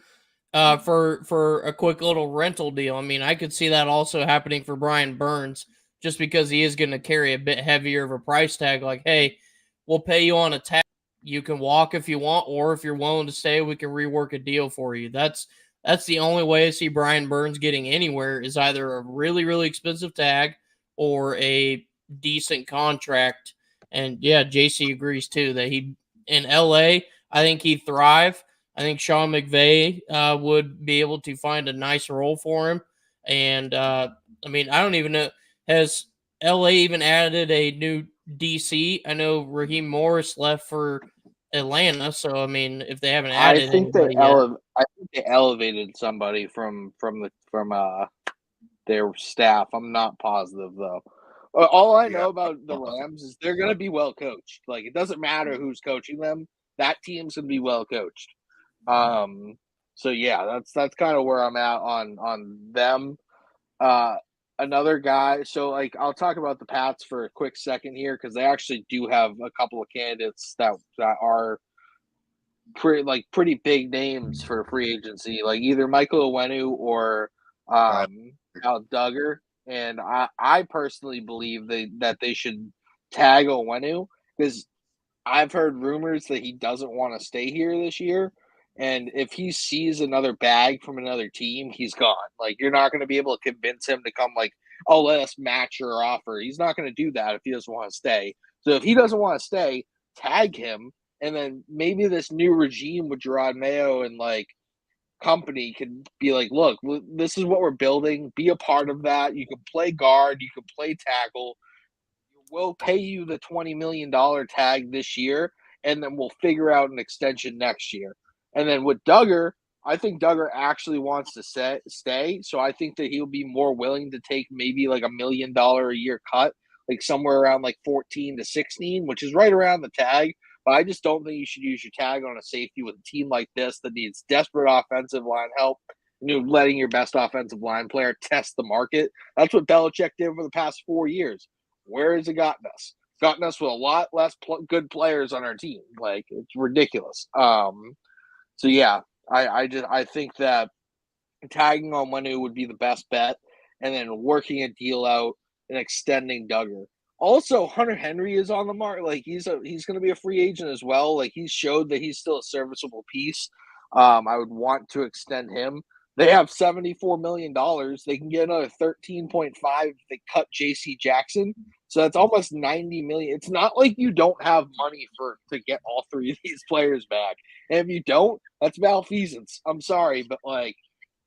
for a quick little rental deal. I mean, I could see that also happening for Brian Burns just because he is going to carry a bit heavier of a price tag. Like, hey, we'll pay you on a tag. You can walk if you want, or if you're willing to stay, we can rework a deal for you. That's That's the only way I see Brian Burns getting anywhere is either a really, really expensive tag or a decent contract. And yeah, JC agrees too that he in LA, I think he'd thrive. I think Sean McVay would be able to find a nice role for him. And I mean, I don't even know, has LA even added a new DC? I know Raheem Morris left for Atlanta, so I mean, if they haven't I added think they anybody yet. I think they elevated somebody from their staff. I'm not positive though. All I know about the Rams is they're going to be well coached. Like it doesn't matter who's coaching them; that team's going to be well coached. So yeah, that's kind of where I'm at on them. Another guy. So like I'll talk about the Pats for a quick second here because they actually do have a couple of candidates that are pretty big names for free agency, like either Michael Onwenu or Al Duggar. And I personally believe that they should tag Onwenu because I've heard rumors that he doesn't want to stay here this year. And if he sees another bag from another team, he's gone. Like you're not going to be able to convince him to come like, oh, let us match your offer. He's not going to do that if he doesn't want to stay. So if he doesn't want to stay, tag him. And then maybe this new regime with Gerard Mayo and like company could be like, look, this is what we're building. Be a part of that. You can play guard. You can play tackle. We'll pay you the $20 million tag this year, and then we'll figure out an extension next year. And then with Duggar, I think Duggar actually wants to stay. So I think that he'll be more willing to take maybe like $1 million a year cut, like somewhere around like 14 to 16, which is right around the tag. But I just don't think you should use your tag on a safety with a team like this that needs desperate offensive line help. Letting your best offensive line player test the market. That's what Belichick did for the past 4 years. Where has it gotten us? Gotten us with a lot less good players on our team. Like it's ridiculous. So yeah, I think that tagging on Onwenu would be the best bet, and then working a deal out and extending Duggar. Also, Hunter Henry is on the mark. Like he's going to be a free agent as well. Like he's showed that he's still a serviceable piece. I would want to extend him. They have $74 million. They can get another 13.5 if they cut JC Jackson. So that's almost 90 million. It's not like you don't have money to get all three of these players back. And if you don't, that's malfeasance. I'm sorry, but like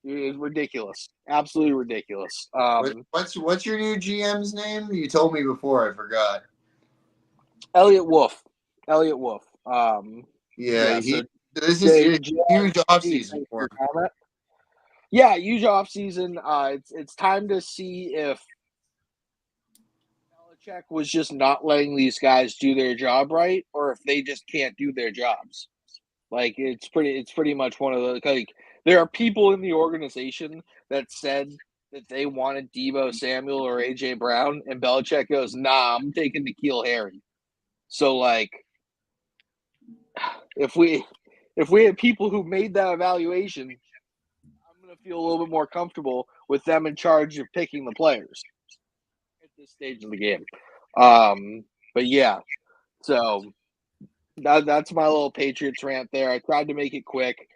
it's ridiculous. Absolutely ridiculous. What's your new GM's name? You told me before, I forgot. Elliot Wolf. Yeah, this is huge offseason for him. Yeah, huge offseason. It's time to see if Belichick was just not letting these guys do their job right, or if they just can't do their jobs. Like it's pretty much one of the like there are people in the organization that said that they wanted Deebo Samuel or AJ Brown, and Belichick goes, "Nah, I'm taking N'Keal Harry." So like, if we had people who made that evaluation, I'm gonna feel a little bit more comfortable with them in charge of picking the players at this stage of the game. But yeah, so that's my little Patriots rant there. I tried to make it quick.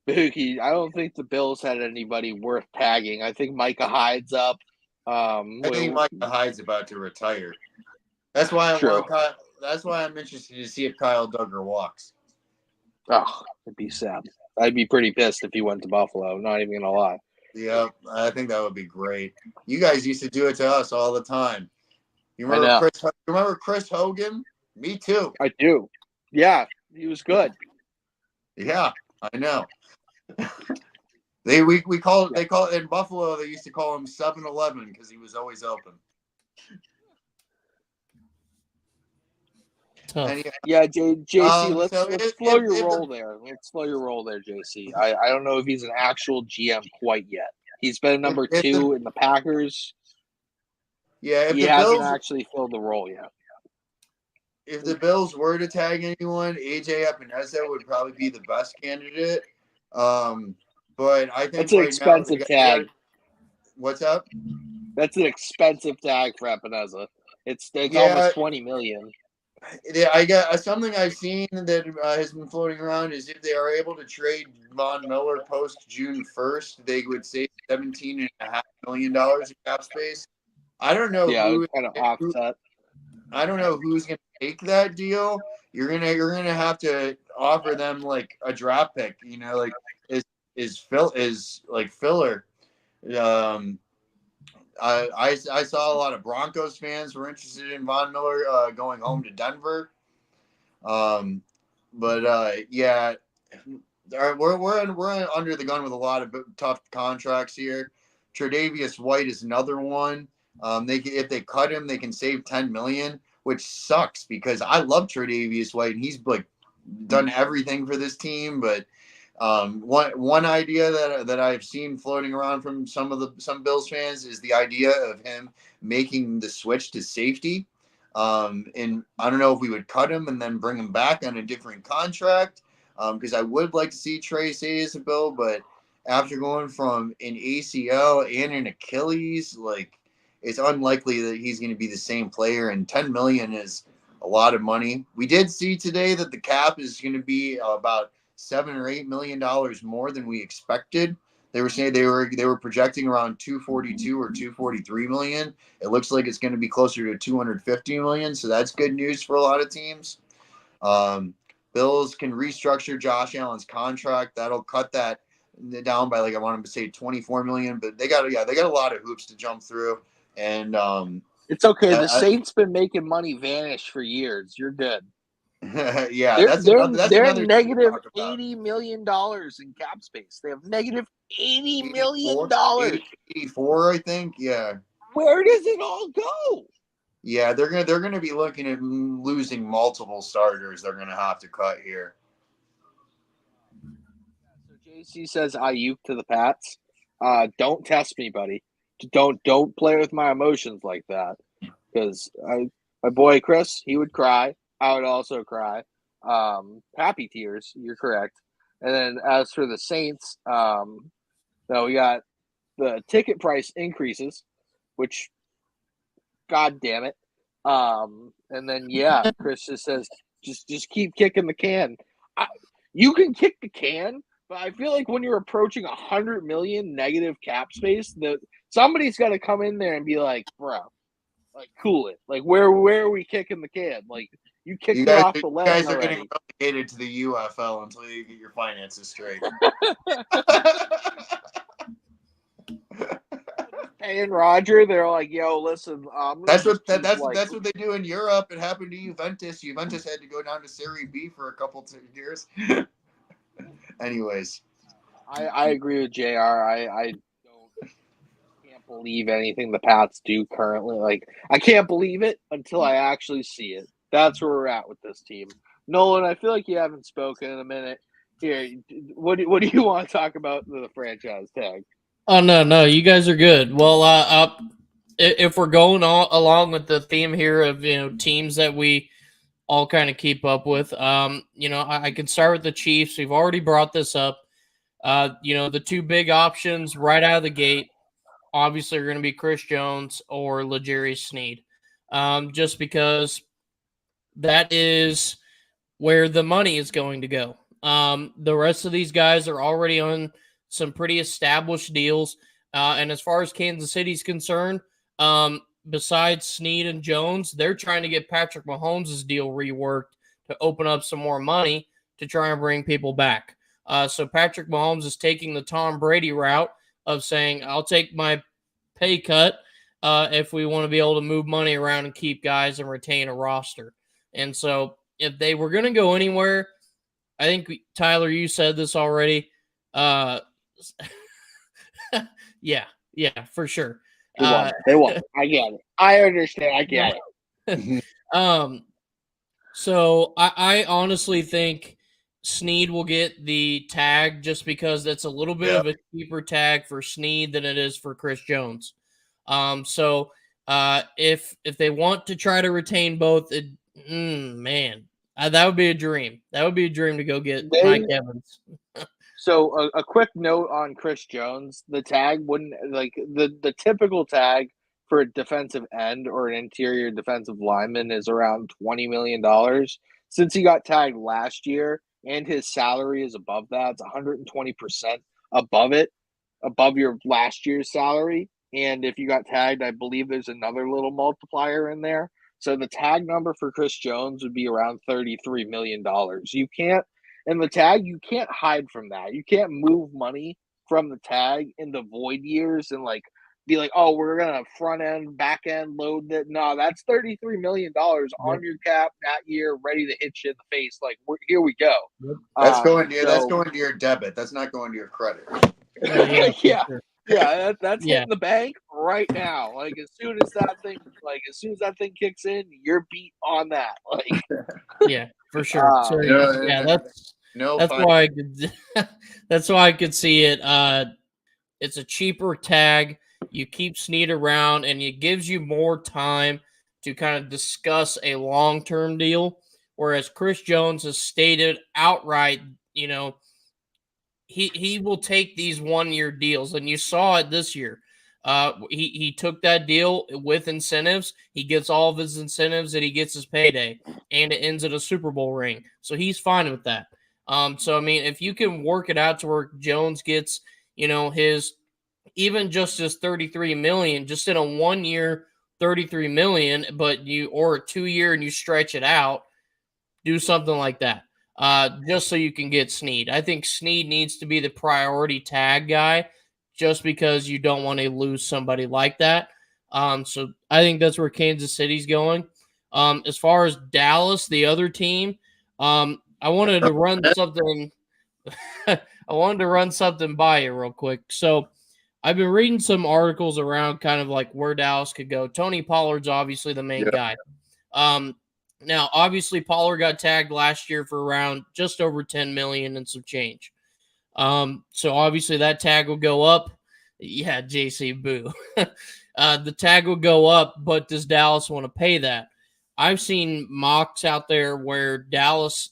Bookie, I don't think the Bills had anybody worth tagging. I think Micah Hyde's up. I think Micah Hyde's about to retire. That's why I'm interested to see if Kyle Duggar walks. Oh, it'd be sad. I'd be pretty pissed if he went to Buffalo. Not even gonna lie. Yeah, I think that would be great. You guys used to do it to us all the time. You remember Chris Hogan? Me too. I do. Yeah, he was good. Yeah, I know. They call it in Buffalo. They used to call him 7-Eleven because he was always open. Yeah, JC, let's slow your roll there. Let's slow your roll there, JC. I don't know if he's an actual GM quite yet. He's been number 2 in the Packers. Yeah, he hasn't actually filled the role yet. If the Bills were to tag anyone, AJ Epinesa would probably be the best candidate. But I think that's an expensive tag. What's up? That's an expensive tag for Epinesa. It's almost $20 million. I got something I've seen that has been floating around is if they are able to trade Von Miller post June 1st, they would save $17.5 million in cap space. I don't know Yeah, who. kind of offset. I don't know who's going to take that deal. You're gonna have to offer them like a draft pick. Like is like filler. Um, I saw a lot of Broncos fans were interested in Von Miller going home to Denver. But yeah, we're under the gun with a lot of tough contracts here. Tre'Davious White is another one. If they cut him, they can save $10 million, which sucks because I love Tre'Davious White and he's like done everything for this team. But one idea that I've seen floating around from some Bills fans is the idea of him making the switch to safety. And I don't know if we would cut him and then bring him back on a different contract. Because I would like to see Trey say as a Bill, but after going from an ACL and an Achilles, like it's unlikely that he's going to be the same player. And $10 million is a lot of money. We did see today that the cap is going to be about $7 or $8 million more than we expected. They were saying they were projecting around 242 or 243 million. It looks like it's going to be closer to 250 million. So that's good news for a lot of teams. Bills can restructure Josh Allen's contract. That'll cut that down by I want to say 24 million. But they got a lot of hoops to jump through. And it's okay. The Saints been making money vanish for years. You're good. Yeah, they're negative $80 million in cap space. They have negative $80 million. 84, I think. Yeah. Where does it all go? Yeah, they're gonna be looking at losing multiple starters. They're gonna have to cut here. So JC says Ayuk to the Pats. Don't test me, buddy. Don't play with my emotions like that. Because my boy Chris, he would cry. I would also cry. Happy tears. You're correct. And then as for the Saints, no, we got the ticket price increases, which, God damn it. And then Chris just says, just keep kicking the can. You can kick the can, but I feel like when you're approaching 100 million negative cap space, somebody's got to come in there and be like, bro, like cool it. Like where are we kicking the can? Like you kicked it off the ledge. You guys are getting relegated to the UFL until you get your finances straight. Paying Roger, they're like, "Yo, listen." That's what they do in Europe. It happened to Juventus. Juventus had to go down to Serie B for a couple of years. Anyways, I agree with JR. I can't believe anything the Pats do currently. Like, I can't believe it until I actually see it. That's where we're at with this team. Nolan, I feel like you haven't spoken in a minute. Here, what do you want to talk about the franchise tag? Oh, no, you guys are good. Well, if we're going along with the theme here of, teams that we all kind of keep up with, I can start with the Chiefs. We've already brought this up. The two big options right out of the gate, obviously, are going to be Chris Jones or L'Jarius Sneed, just because that is where the money is going to go. The rest of these guys are already on some pretty established deals. And as far as Kansas City's concerned, besides Sneed and Jones, they're trying to get Patrick Mahomes' deal reworked to open up some more money to try and bring people back. So Patrick Mahomes is taking the Tom Brady route of saying, I'll take my pay cut if we want to be able to move money around and keep guys and retain a roster. And so if they were going to go anywhere, I think, Tyler, you said this already. Yeah, for sure. They won. I get it. I understand. I get it. So I honestly think Sneed will get the tag just because that's a little bit of a cheaper tag for Sneed than it is for Chris Jones. So if they want to try to retain both, man, that would be a dream. That would be a dream to go get Mike Evans. So a quick note on Chris Jones: the tag wouldn't the typical tag for a defensive end or an interior defensive lineman is around $20 million. Since he got tagged last year and his salary is above that, it's 120% above it, above your last year's salary. And if you got tagged, I believe there's another little multiplier in there. So the tag number for Chris Jones would be around $33 million. You can't, and the tag, you can't hide from that. You can't move money from the tag in the void years and like be like, oh, we're gonna front end, back end load that. No, that's $33 million on your cap that year, ready to hit you in the face. Like, here we go. That's going to your debit. That's not going to your credit. That's hitting the bank right now. Like as soon as that thing kicks in, you're beat on that. Like, yeah, for sure. So that's why I could. That's why I could see it. It's a cheaper tag. You keep Snead around, and it gives you more time to kind of discuss a long-term deal. Whereas Chris Jones has stated outright, he will take these 1-year deals, and you saw it this year. He took that deal with incentives. He gets all of his incentives, and he gets his payday, and it ends at a Super Bowl ring. So he's fine with that. So I mean, if you can work it out to where Jones gets, his even just his $33 million, just in a 1-year $33 million, or a 2-year and you stretch it out, do something like that. Just so you can get Snead. I think Snead needs to be the priority tag guy just because you don't want to lose somebody like that. So I think that's where Kansas City's going. As far as Dallas, the other team, I wanted to run something. I wanted to run something by you real quick. So I've been reading some articles around kind of like where Dallas could go. Tony Pollard's obviously the main guy. Now, obviously, Pollard got tagged last year for around just over $10 million and some change. So obviously that tag will go up. Yeah, JC, boo. The tag will go up, but does Dallas want to pay that? I've seen mocks out there where Dallas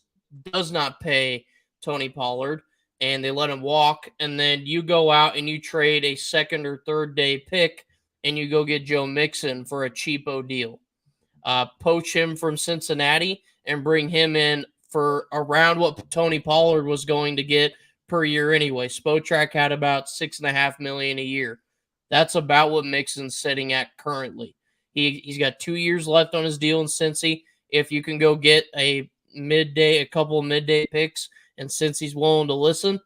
does not pay Tony Pollard, and they let him walk, and then you go out and you trade a second or third day pick, and you go get Joe Mixon for a cheapo deal. Poach him from Cincinnati and bring him in for around what Tony Pollard was going to get per year anyway. Spotrac had about $6.5 million a year. That's about what Mixon's sitting at currently. He's got 2 years left on his deal in Cincy. If you can go get a couple of midday picks, and since he's willing to listen,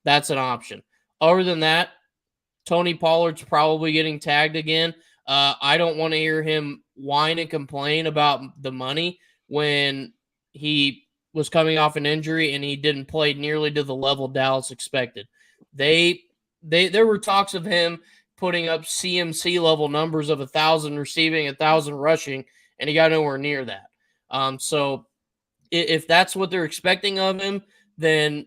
that's an option. Other than that, Tony Pollard's probably getting tagged again. I don't want to hear him whine and complain about the money when he was coming off an injury and he didn't play nearly to the level Dallas expected. There were talks of him putting up CMC level numbers of 1,000 receiving, 1,000 rushing, and he got nowhere near that. So if that's what they're expecting of him, then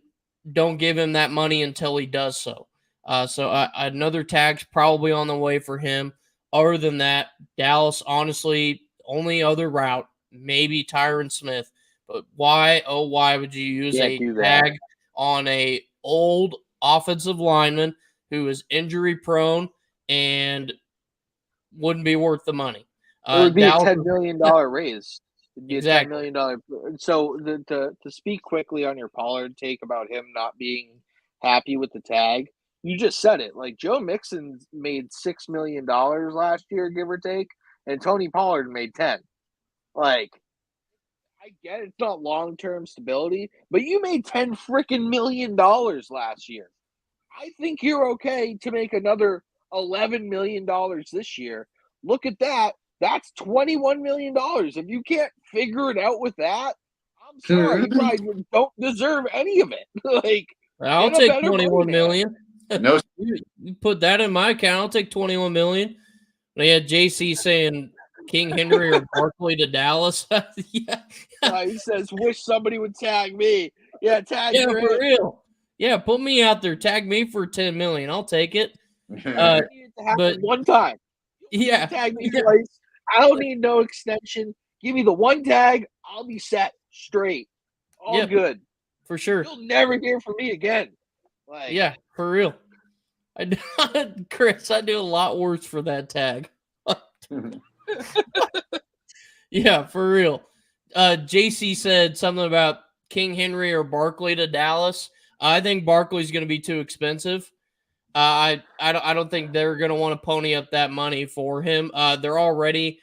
don't give him that money until he does so. Another tag's probably on the way for him. Other than that, Dallas, honestly, only other route, maybe Tyron Smith. But why would you use a tag on a old offensive lineman who is injury prone and wouldn't be worth the money? It would be a $10 million raise. It'd be exactly. a $10 million. So to speak quickly on your Pollard take about him not being happy with the tag, you just said it. Like Joe Mixon made $6 million last year, give or take, and Tony Pollard made 10. Like, I get it's not long-term stability, but you made $10 freaking million last year. I think you're okay to make another $11 million this year. Look at that. That's $21 million. If you can't figure it out with that, I'm sorry. You probably don't deserve any of it. Like, I'll take $21 million. No, you put that in my account. I'll take $21 million. They had JC saying King Henry or Barkley to Dallas. Yeah. He says, "Wish somebody would tag me." Yeah, tag me. Yeah, for real. Yeah, put me out there. Tag me for $10 million. I'll take it. But one time. Yeah, tag me twice. I don't need no extension. Give me the one tag. I'll be set straight. All good. For sure. You'll never hear from me again. Like, yeah, for real. Chris, I do a lot worse for that tag. Yeah, for real. JC said something about King Henry or Barkley to Dallas. I think Barkley's going to be too expensive. I don't think they're going to want to pony up that money for him. They're already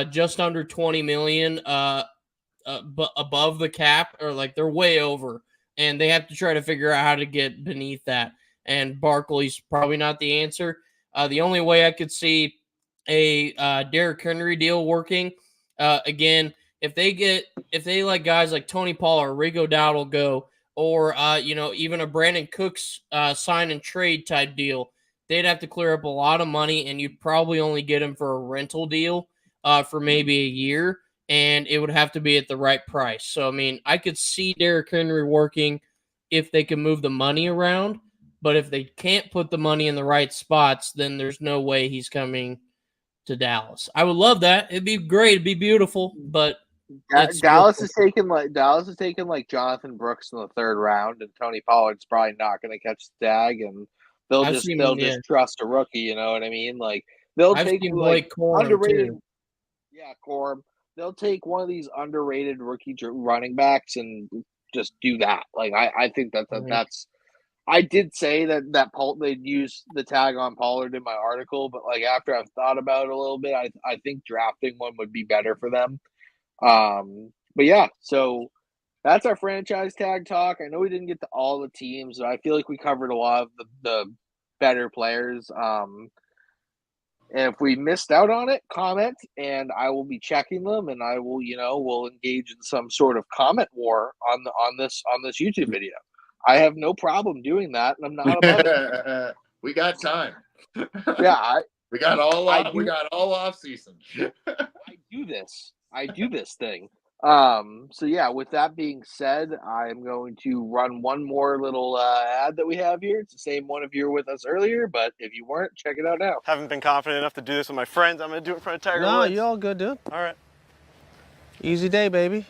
just under 20 million but above the cap, or like they're way over, and they have to try to figure out how to get beneath that. And Barkley's probably not the answer. The only way I could see a Derrick Henry deal working, again, if they let guys like Tony Pollard, Rigo Dowdle go, or even a Brandon Cooks sign and trade type deal, they'd have to clear up a lot of money, and you'd probably only get him for a rental deal for maybe a year, and it would have to be at the right price. So, I mean, I could see Derrick Henry working if they can move the money around, but if they can't put the money in the right spots, then there's no way he's coming to Dallas. I would love that. It'd be great. It'd be beautiful, but Dallas is taking like Jonathan Brooks in the third round, and Tony Pollard's probably not going to catch the tag, and they'll just trust a rookie. You know what I mean? Like they'll take like underrated. Too. Yeah, Corum. They'll take one of these underrated rookie running backs and just do that. Like I think that's. I did say that they'd use the tag on Pollard in my article, but like after I've thought about it a little bit, I think drafting one would be better for them. But yeah, so that's our franchise tag talk. I know we didn't get to all the teams, but I feel like we covered a lot of the better players. And if we missed out on it, comment, and I will be checking them, and I will, we'll engage in some sort of comment war on this YouTube video. I have no problem doing that, and I'm not above it. We got time. Yeah, we got all off season. I do this thing. So yeah, with that being said, I'm going to run one more little ad that we have here. It's the same one if you were with us earlier, but if you weren't, check it out now. Haven't been confident enough to do this with my friends. I'm going to do it in front of Tiger No, Woods. you all good, dude. All right. Easy day, baby.